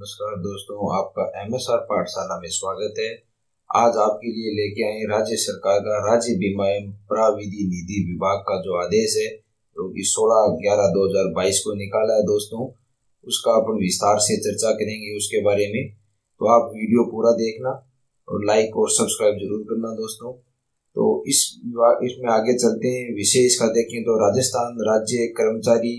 नमस्कार दोस्तों, आपका MSR पाठशाला में स्वागत है। आज आपके लिए लेके आए राज्य सरकार का राज्य बीमा एवं प्राविधि निधि विभाग का जो आदेश है जो कि 16/11/2022 को निकाला है दोस्तों, उसका अपन विस्तार से चर्चा करेंगे उसके बारे में। तो आप वीडियो पूरा देखना और लाइक और सब्सक्राइब जरूर करना दोस्तों। तो इसमें आगे चलते हैं। विषय इसका देखें तो राजस्थान राज्य कर्मचारी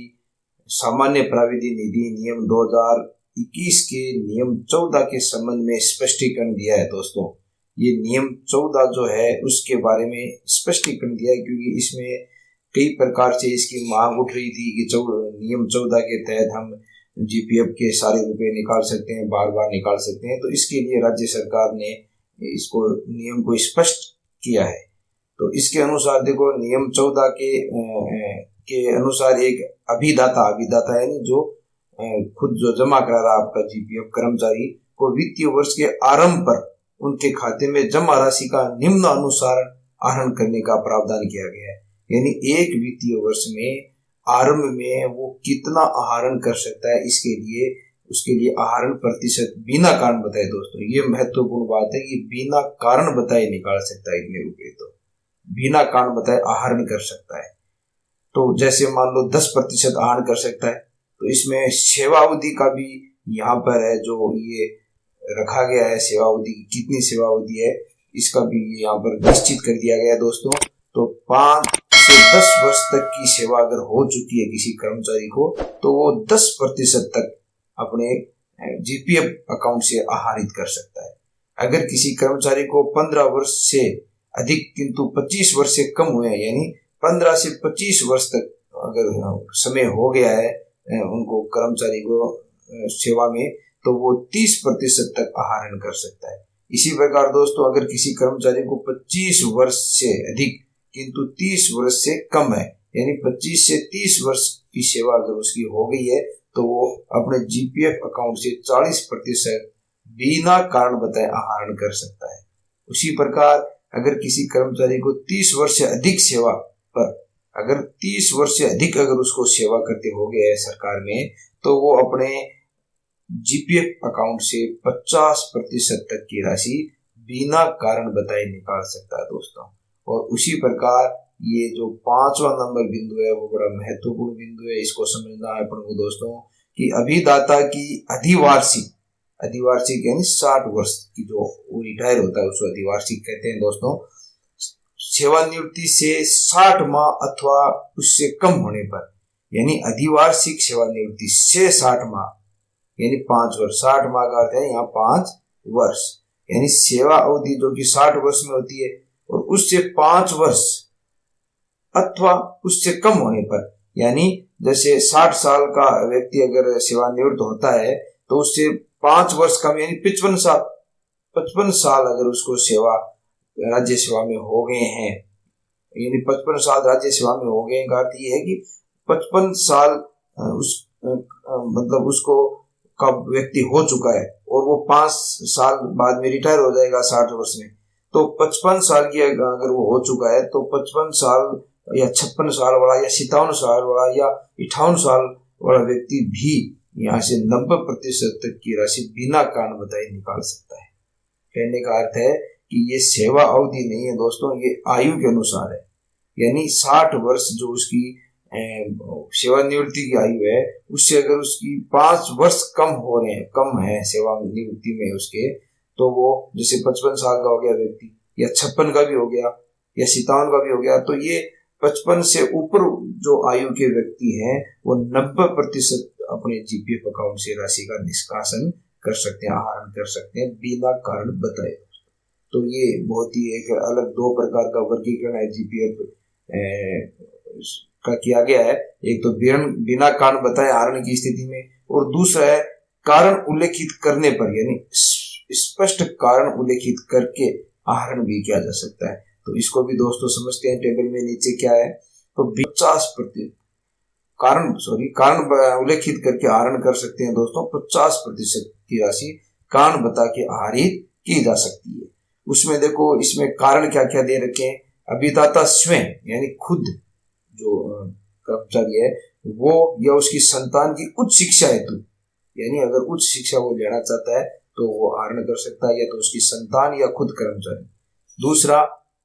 सामान्य प्राविधि निधि नियम 2021 के नियम 14 के संबंध में स्पष्टीकरण दिया है दोस्तों। ये नियम 14 जो है उसके बारे में स्पष्टीकरण दिया है, क्योंकि इसमें कई प्रकार से इसकी मांग उठ रही थी कि नियम 14 के तहत हम GPF के सारे रुपए निकाल सकते हैं, बार बार निकाल सकते हैं। तो इसके लिए राज्य सरकार ने इसको नियम को स्पष्ट किया है। तो इसके अनुसार देखो, नियम 14 के अनुसार एक अभिदाता यानी जो खुद जो जमा करा रहा आपका GPF कर्मचारी को वित्तीय वर्ष के आरंभ पर उनके खाते में जमा राशि का निम्न अनुसार आहरण करने का प्रावधान किया गया है। यानी एक वित्तीय वर्ष में आरंभ में वो कितना आहरण कर सकता है, उसके लिए आहरण प्रतिशत बिना कारण बताए दोस्तों, ये महत्वपूर्ण बात है कि बिना कारण बताए निकाल सकता है इतने रुपए। तो बिना कारण बताए आहरण कर सकता है। तो जैसे मान लो 10% आहरण कर सकता है, तो इसमें सेवा अवधि का भी यहाँ पर है जो ये रखा गया है। सेवा अवधि कितनी सेवा अवधि है इसका भी यहाँ पर निश्चित कर दिया गया है दोस्तों। तो 5 से 10 वर्ष तक की सेवा अगर हो चुकी है किसी कर्मचारी को, तो वो 10% तक अपने GPF अकाउंट से आहरित कर सकता है। अगर किसी कर्मचारी को 15 वर्ष से अधिक किंतु 25 वर्ष से कम हुए, यानी 15 से 25 वर्ष तक अगर समय हो गया है उनको कर्मचारी को सेवा में, तो वो 30% तक आहरण कर सकता है। इसी प्रकार दोस्तों, अगर किसी कर्मचारी को 25 वर्ष से अधिक किंतु 30 वर्ष से कम है, यानी 25 से 30 वर्ष की सेवा अगर उसकी हो गई है, तो वो अपने GPF अकाउंट से 40% बिना कारण बताए आहरण कर सकता है। उसी प्रकार अगर किसी कर्मचारी को 30 वर्ष से अधिक सेवा पर अगर 30 वर्ष से अधिक अगर उसको सेवा करते हो गया है सरकार में, तो वो अपने GPF अकाउंट से 50% तक की राशि बिना कारण बताए निकाल सकता है दोस्तों। और उसी प्रकार ये जो 5वां नंबर बिंदु है वो बड़ा महत्वपूर्ण बिंदु है। इसको समझना है अपन को दोस्तों कि अभिदाता की अधिवार्षिक यानी 60 वर्ष की जो रिटायर होता है उसको अधिवार्षिक कहते हैं दोस्तों। सेवानिवृत्ति से 60 माह अथवा उससे कम होने पर, यानी अधिवार्षिक सेवानिवृत्ति से 60 माह यानी 5 वर्ष, 60 माह का अर्थ है यहाँ 5 वर्ष, यानी सेवा अवधि जो कि 60 वर्ष में होती है, और उससे 5 वर्ष अथवा उससे कम होने पर, यानी जैसे 60 साल का व्यक्ति अगर सेवानिवृत्त होता है तो उससे 5 वर्ष कम यानी 55 साल अगर उसको राज्य सेवा में हो गए हैं, यानी 55 साल राज्य सेवा में हो गए का अर्थ ये है कि 55 साल मतलब उसको का व्यक्ति हो चुका है और वो 5 साल बाद में रिटायर हो जाएगा 60 वर्ष में। तो 55 साल की अगर वो हो चुका है तो 55 साल या 56 साल वाला या 57 साल वाला या 58 साल वाला व्यक्ति भी यहाँ से 90% तक की राशि बिना कारण बताए निकाल सकता है। कहने का अर्थ है कि ये सेवा अवधि नहीं है दोस्तों, ये आयु के अनुसार है। यानी 60 वर्ष जो उसकी सेवानिवृत्ति की आयु है, उससे अगर उसकी 5 वर्ष कम है सेवानिवृत्ति में उसके, तो वो जैसे 55 साल का हो गया व्यक्ति या 56 का भी हो गया या 57 का भी हो गया, तो ये 55 से ऊपर जो आयु के व्यक्ति हैं वो 90% अपने GPF अकाउंट से राशि का निष्कासन कर सकते हैं, आहरण कर सकते हैं बिना कारण बताए। तो ये बहुत ही एक अलग 2 प्रकार का वर्गीकरण है GPF का किया गया है। एक तो बिना कारण बताए आहरण की स्थिति में, और दूसरा है कारण उल्लेखित करने पर, यानी स्पष्ट कारण उल्लेखित करके आहरण भी किया जा सकता है। तो इसको भी दोस्तों समझते हैं। टेबल में नीचे क्या है, तो 50% कारण उल्लेखित करके आहरण कर सकते हैं दोस्तों। 50% की राशि कारण बता के आहरित की जा सकती है। उसमें देखो, इसमें कारण क्या क्या दे रखे हैं। अभिदाता स्वयं यानी खुद जो कर्मचारी है वो या उसकी संतान की उच्च शिक्षा हेतु यानी अगर उच्च शिक्षा वो लेना चाहता है तो वो आहरण कर सकता है, या तो उसकी संतान या खुद कर्मचारी। दूसरा,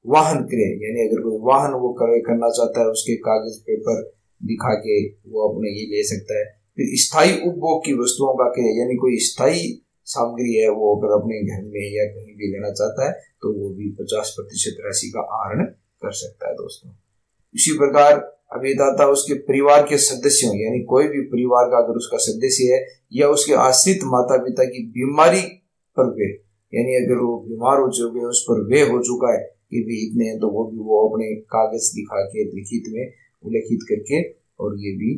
वाहन क्रय, यानी अगर कोई वाहन वो क्रय करना चाहता है, उसके कागज पेपर दिखा के वो अपने ये ले सकता है। फिर स्थायी उपभोग की वस्तुओं का क्रय, यानी कोई स्थायी सामग्री है वो अगर अपने घर में या कहीं भी लेना चाहता है तो वो भी 50% राशि का आहरण कर सकता है दोस्तों। इसी प्रकार अभिदाता उसके परिवार के सदस्यों, यानी कोई भी परिवार का अगर उसका सदस्य है या उसके आश्रित माता पिता की बीमारी पर वे, यानी अगर वो बीमार हो चुके हैं, उस पर वे हो चुका है कि भी इतने हैं, तो वो अपने कागज दिखा के लिखित में उल्लेखित करके और ये भी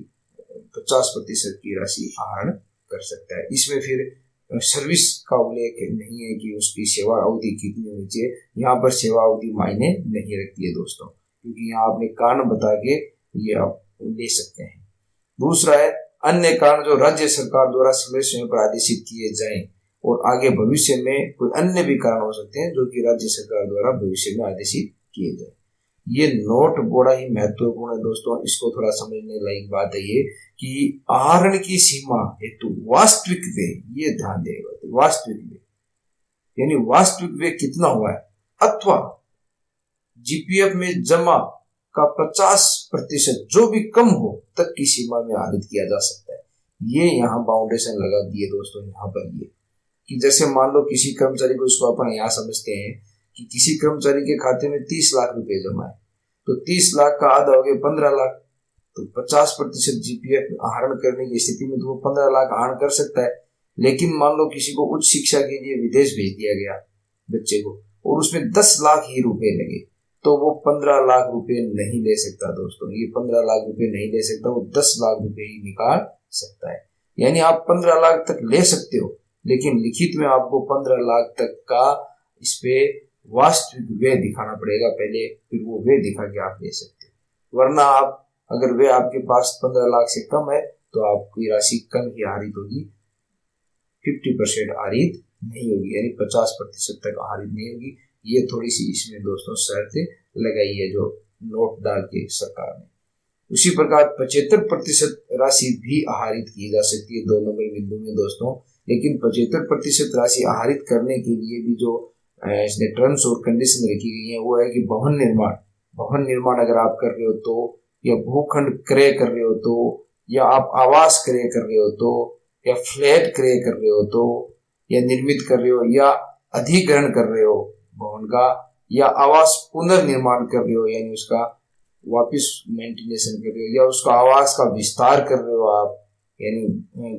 50% की राशि आहरण कर सकता है। इसमें फिर सर्विस का उल्लेख नहीं है कि उसकी सेवा अवधि कितनी होनी चाहिए, यहाँ पर सेवा अवधि मायने नहीं रखती है दोस्तों, क्योंकि यहाँ आपने कारण बता के ये आप ले सकते हैं। दूसरा है अन्य कारण जो राज्य सरकार द्वारा समय समय पर आदेशित किए जाएं, और आगे भविष्य में कोई अन्य भी कारण हो सकते हैं जो कि राज्य सरकार द्वारा भविष्य में आदेशित किए जाए। ये नोट बड़ा ही महत्वपूर्ण है दोस्तों, इसको थोड़ा समझने लायक बात है ये कि आहरण की सीमा हेतु वास्तविक व्यय, ये ध्यान देगा, वास्तविक व्यय यानी वास्तविक व्यय कितना हुआ है, अथवा जीपीएफ में जमा का 50% जो भी कम हो तक की सीमा में आहरित किया जा सकता है। ये यहाँ बाउंडेशन लगा दिए दोस्तों यहाँ पर, ये कि जैसे मान लो किसी कर्मचारी को, इसको अपन यहाँ समझते हैं कि किसी कर्मचारी के खाते में 30 लाख रुपए जमा है, तो 30 लाख का आधा हो गया 15 लाख, तो 50% जीपीएफ आहरण करने की स्थिति में तो वो 15 लाख आहरण कर सकता है। लेकिन मान लो किसी को उच्च शिक्षा के लिए विदेश भेज दिया गया बच्चे को, और उसमें 10 लाख ही रुपए लगे, तो वो 15 लाख रुपए नहीं ले सकता दोस्तों। ये 15 लाख रुपए नहीं ले सकता, वो 10 लाख रुपए ही निकाल सकता है। यानी आप 15 लाख तक ले सकते हो, लेकिन लिखित में आपको 15 लाख तक का इस पे वास्तविक व्यय दिखाना पड़ेगा पहले, फिर वो व्यय दिखा के आप ले सकते हो। वरना आप अगर व्यय आपके पास 15 लाख से कम है तो आपकी राशि कम ही आहरित होगी, 50% आहरित नहीं होगी, यानी 50% तक आहरित नहीं होगी। ये थोड़ी सी इसमें दोस्तों शर्त लगाई है जो नोट डाल के सरकार ने। उसी प्रकार 75% राशि भी आहरित की जा सकती है 2 नंबर बिंदु में दोस्तों। लेकिन 75% राशि आहरित करने के लिए भी जो इसने टर्म्स और कंडीशन रखी गई है वो है कि भवन निर्माण अगर आप कर रहे हो तो, या भूखंड क्रय कर रहे हो तो, या आप आवास क्रय कर रहे हो तो, या फ्लैट क्रय कर रहे हो तो, या निर्मित कर रहे हो, या अधिग्रहण कर रहे हो भवन का, या आवास पुनर्निर्माण कर रहे हो यानी उसका वापस मेंटेनेंस कर रहे हो, या उसका आवास का विस्तार कर रहे हो आप, यानी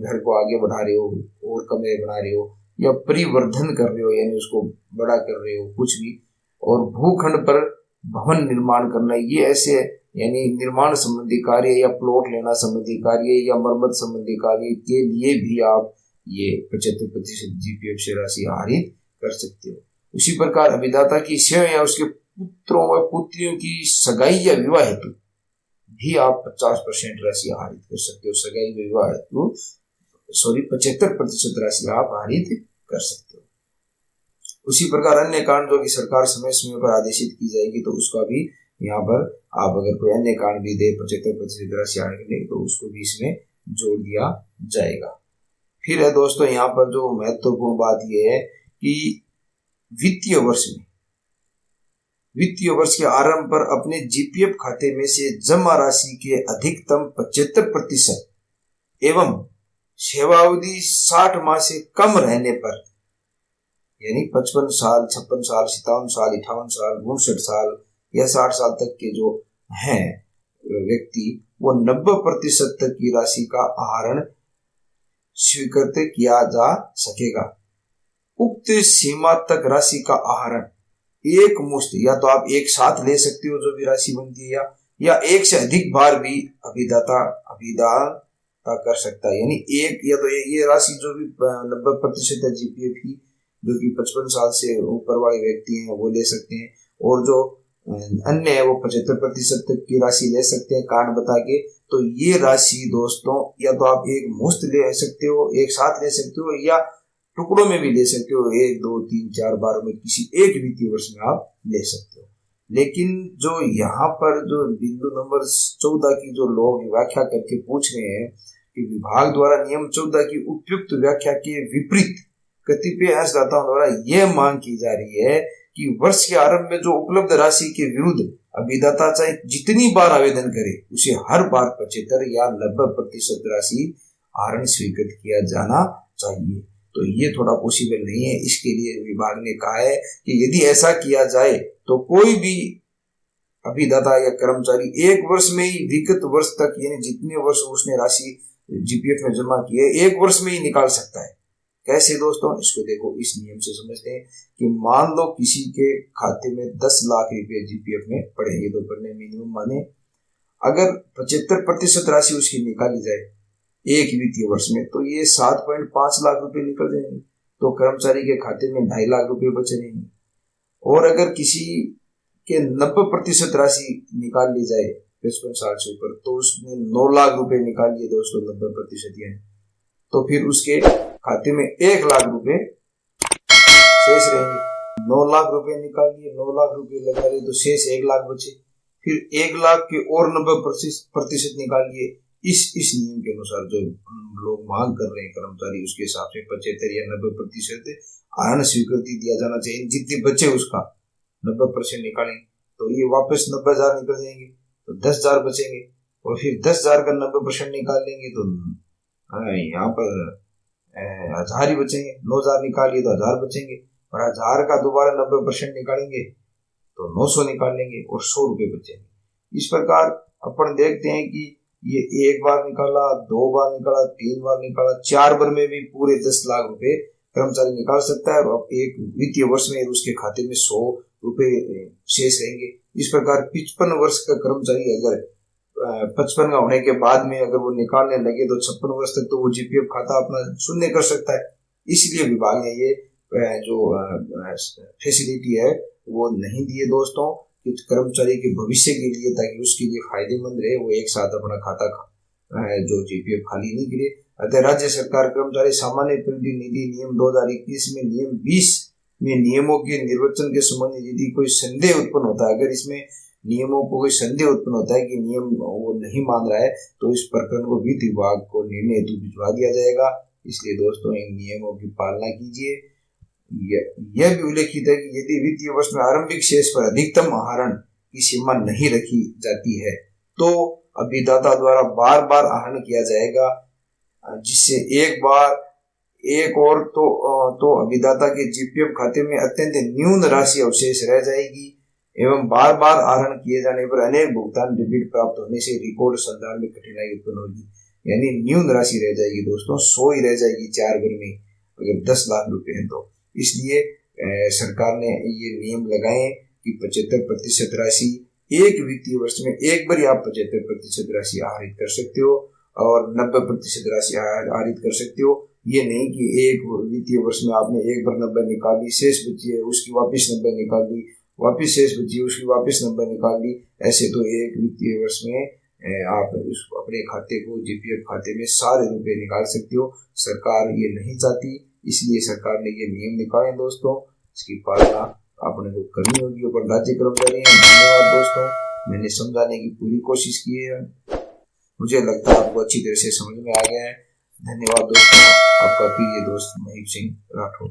घर को आगे बढ़ा रहे हो और कमरे बना रहे हो, या परिवर्धन कर रहे हो यानी उसको बड़ा कर रहे हो, कुछ भी। और भूखंड पर भवन निर्माण करना, ये ऐसे यानी निर्माण संबंधी कार्य या प्लॉट लेना संबंधी कार्य या मरम्मत संबंधी कार्य के लिए भी आप ये 75% जीपीएफ से राशि आहरित कर सकते हो। उसी प्रकार अभिदाता की सेवा या उसके पुत्रों व पुत्रियों की सगाई या विवाह हेतु भी आप 50% राशि आहरित कर सकते हो। सगाई विवाह हेतु 75% राशि आप आहरित कर सकते हो। उसी प्रकार अन्य कारण जो कि सरकार समय समय पर आदेशित की जाएगी तो उसका भी यहाँ पर आप अगर कोई अन्य कारण भी दे 75% राशि आहरण करने तो उसको भी इसमें जोड़ दिया जाएगा। फिर है दोस्तों यहाँ पर जो महत्वपूर्ण बात यह है कि वित्तीय वर्ष के आरंभ पर अपने जीपीएफ खाते में से जमा राशि के अधिकतम 75% एवं सेवावधि 60 माह से कम रहने पर, यानी 55 साल, 56 साल, 57 साल, 58 साल, 59 साल या 60 साल तक के जो हैं व्यक्ति, वो 90% तक की राशि का आहरण स्वीकृत किया जा सकेगा। उक्त सीमा तक राशि का आहरण एक मुश्त, या तो आप एक साथ ले सकते हो जो भी राशि बनती है, या एक से अधिक बार भी अभिदाता कर सकता है। यानी एक या तो ये राशि जो भी 90% है जीपीएफ की, जो कि 55 साल से ऊपर वाले व्यक्ति हैं वो ले सकते हैं, और जो अन्य है वो 75% तक की राशि ले सकते हैं कारण बता के। तो ये राशि दोस्तों या तो आप एक मुश्त ले सकते हो, एक साथ ले सकते हो, या टुकड़ों में भी ले सकते हो, 1, 2, 3, 4 बार में किसी एक वित्तीय वर्ष में आप ले सकते हो। लेकिन जो यहाँ पर जो बिंदु नंबर 14 की जो लोग व्याख्या करके पूछ रहे हैं कि विभाग द्वारा नियम 14 की उपयुक्त व्याख्या के विपरीत कतिपय अंशदाताओं द्वारा यह मांग की जा रही है कि वर्ष के आरंभ में जो उपलब्ध राशि के विरुद्ध अभिदाता चाहे जितनी बार आवेदन करे उसे हर बार 75 या 90% राशि आहरण स्वीकृत किया जाना चाहिए। तो ये थोड़ा पॉसिबल नहीं है। इसके लिए विभाग ने कहा है कि यदि ऐसा किया जाए तो कोई भी अभिदाता या कर्मचारी एक वर्ष में ही विगत वर्ष तक यानी जितने वर्ष उसने राशि जीपीएफ में जमा की है एक वर्ष में ही निकाल सकता है। कैसे दोस्तों, इसको देखो, इस नियम से समझते हैं कि मान लो किसी के खाते में 10 लाख रुपए जीपीएफ में पड़े, ये तो पढ़ने मिनिमम माने, अगर 75% राशि उसकी निकाली जाए एक वित्तीय वर्ष में तो ये 7.5 लाख रुपए निकल जाएंगे, तो कर्मचारी के खाते में 2.5 लाख रुपए बच रहेंगे। और अगर किसी के 90% राशि निकाल ली जाए 55 साल से ऊपर तो उसने 9 लाख रुपए निकाल लिए दोस्तों, 90% यानी, तो फिर उसके खाते में 1 लाख रुपए शेष रहेंगे। 9 लाख रुपए निकाल लिए, 9 लाख रुपए लगा लिए तो शेष 1 लाख बचे। फिर 1 लाख के और 90% निकाल लिए। इस नियम के अनुसार जो लोग मांग कर रहे हैं कर्मचारी, उसके हिसाब से 75 या 90% आहरण स्वीकृति दिया जाना चाहिए। जितने बचे उसका 90% निकालें तो ये वापस 90,000 निकल जाएंगे, तो 10,000 बचेंगे। और फिर 10,000 का 90% निकाल लेंगे तो यहाँ पर 1,000 ही बचेंगे। 9,000 निकालिए तो 1,000 बचेंगे, और 1,000 का दोबारा 90% निकालेंगे तो 900 निकाल लेंगे और 100 रुपए बचेंगे। इस प्रकार अपन देखते हैं कि ये 1 बार निकाला, 2 बार निकाला, 3 बार निकाला, 4 बार में भी पूरे 10 लाख रुपए कर्मचारी निकाल सकता है, और एक वित्तीय वर्ष में उसके खाते में 100 रुपए शेष रहेंगे। इस प्रकार 55 वर्ष का कर्मचारी अगर 55 का होने के बाद में अगर वो निकालने लगे तो 56 वर्ष तक तो वो जीपीएफ खाता अपना शून्य कर सकता है। इसलिए विभाग ने ये जो फैसिलिटी है वो नहीं दी है दोस्तों, कि कर्मचारी के भविष्य के लिए, ताकि उसके लिए फायदेमंद रहे, वो एक साथ अपना खाता जो जीपीएफ खाली नहीं करे। अतः राज्य सरकार कर्मचारी सामान्य प्रतिनिधि नियम 2021 में नियम 20 में नियमों के निर्वचन के संबंध में यदि कोई संदेह उत्पन्न होता है, अगर इसमें नियमों को कोई संदेह उत्पन्न होता है कि नियम वो नहीं मान रहा है, तो इस प्रकरण को वित्त विभाग को निर्णय हेतु भिजवा दिया जाएगा। इसलिए दोस्तों इन नियमों की पालना कीजिए। यह भी उल्लेखित है कि यदि वित्तीय वर्ष में आरंभिक शेष पर अधिकतम आहरण की सीमा नहीं रखी जाती है तो अभिदाता द्वारा बार बार आहरण किया जाएगा, जिससे एक और तो अभिदाता के जीपीएफ खाते में अत्यंत न्यून राशि अवशेष रह जाएगी, एवं बार बार आहरण किए जाने पर अनेक भुगतान डेबिट प्राप्त होने से रिकॉर्ड संधान में कठिनाई उत्पन्न होगी। यानी न्यून राशि रह जाएगी दोस्तों, 100 ही रह जाएगी 4 बार में, अगर 10 लाख रुपए हैं तो। इसलिए सरकार ने ये नियम लगाए कि 75% राशि एक वित्तीय वर्ष में एक बार आप 75% राशि आहरित कर सकते हो और 90% राशि आहरित कर सकते हो। ये नहीं कि एक वित्तीय वर्ष में आपने एक बार 90 निकाल ली, शेष बची है उसकी वापस 90 निकाल ली, वापस शेष बची उसकी वापस 90 निकाल ली। ऐसे तो एक वित्तीय वर्ष में आप अपने खाते को जीपीएफ खाते में सारे रुपए निकाल सकते हो। सरकार ये नहीं चाहती, इसलिए सरकार ने ये नियम निकाले दोस्तों। इसकी पालना आपने को करनी होगी। और राज्य कर्मचारी हैं, धन्यवाद दोस्तों, मैंने समझाने की पूरी कोशिश की है। मुझे लगता है आपको अच्छी तरह से समझ में आ गया है। धन्यवाद दोस्तों, आपका प्रिय दोस्त महीप सिंह राठौर।